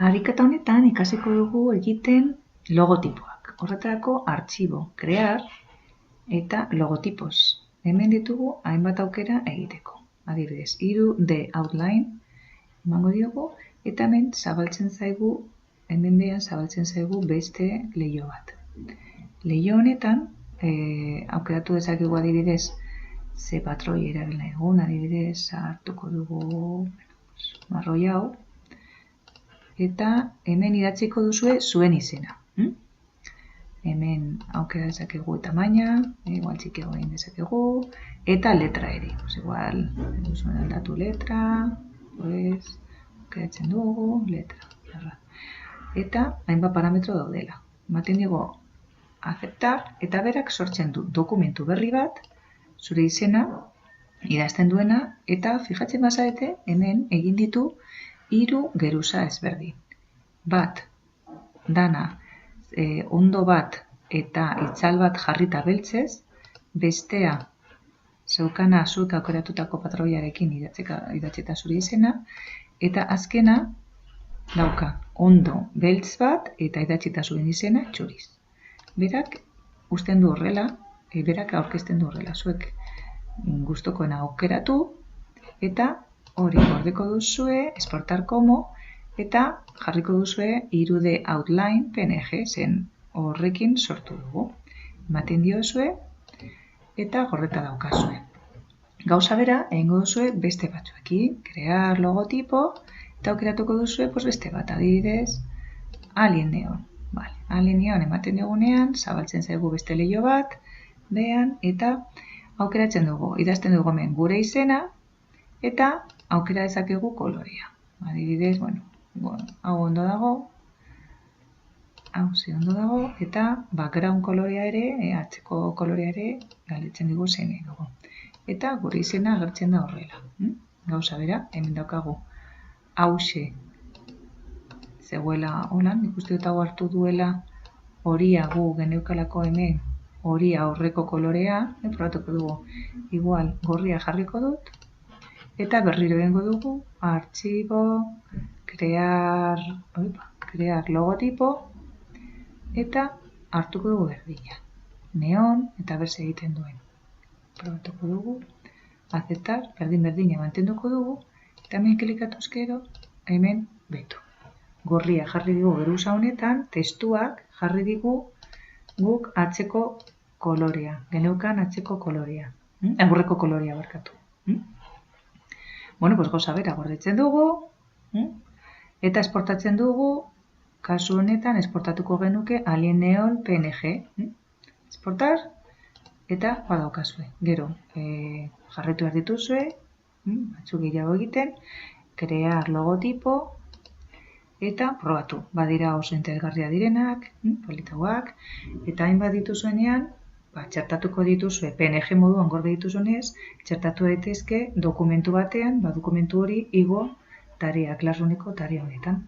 Ariketa honetan ikasiko dugu egiten logotipoak. Horretarako artxibo, crear eta logotipos. Hemen ditugu hainbat aukera egiteko. Adibidez, 3D outline emango diogu eta hemen zabaltzen zaigu beste leiho bat. Leiho honetan aukeratu dezakegu adibidez ze patroi erabil nahi dugun, adibidez hartuko dugu marroi hau. Eta hemen idatziko duzue zuen izena. Hemen aukera dezakegu tamaina, igual txikiago egin dezakegu, eta letra ere. Igual, duzuen aldatu letra, aukeratzen dugu, letra. Eta hainbat parametro daudela. Ematen digu aceptar, eta berak sortzen du dokumentu berri bat, zure izena, idazten duena, eta fijatzen bazarete, hemen egin ditu 3 geruza ezberdin. Bat, dana, ondo bat eta itzal bat jarrita beltzez, bestea, zeukana zuk aukeratutako patroiarekin idatzita zure izena, eta azkena dauka ondo beltz bat eta idatzita zuen izena txuriz. Berak uzten du horrela, berak aurkezten du horrela, zuek gustukoena aukeratu, eta hori gordeko duzue, exportar como, eta jarriko duzue 3D outline PNG zen horrekin sortu dugu. Ematen diozue, eta gordeta daukazue. Gauza bera, egingo duzue beste batzuekin, crear logotipo, eta aukeratuko duzue beste bat, adibidez, Alien Neon. Alien Neon ematen digunean, zabaltzen zaigu beste leiho bat, behan, eta aukeratzen dugu, idazten dugu hemen gure izena, eta aukera dezakegu kolorea. Adibidez, hau ondo dago, ondo dago, eta background kolorea ere, atzeko kolorea ere, galdetzen digu zein dugu. Eta gure izena agertzen da horrela. Gauza bera, hemen daukagu hauxe zegoela holan, ikuste dut hau hartu duela horia gu geneukalako hemen horia aurreko kolorea, probatuko dugu, igual gorria jarriko dut, eta berriro egingo dugu, artxibo, crear logotipo, eta hartuko dugu berdina. Neon, eta berse egiten duen. Probatuko dugu, aceptar, berdina mantenduko dugu, eta hemen klikatuz gero, hemen betu. Gorria jarri digu geruza honetan, testuak jarri digu guk atzeko kolorea, geneukan atzeko kolorea, aurreko kolorea barkatu. Gauza bera gordetzen dugu, eta esportatzen dugu, kasu honetan esportatuko genuke Alien Neon PNG. Esportar, eta badaukazue. Gero, jarraitu behar dituzue, batzuk gehiago egiten, crear logotipo, eta probatu. Badira oso interesgarria direnak, politauak, eta hainbat dituzuenean, txertatuko dituzue PNG moduan gorde dituzunez, txertatu daitezke dokumentu batean, dokumentu hori igo tarea, klasruneko tarea honetan.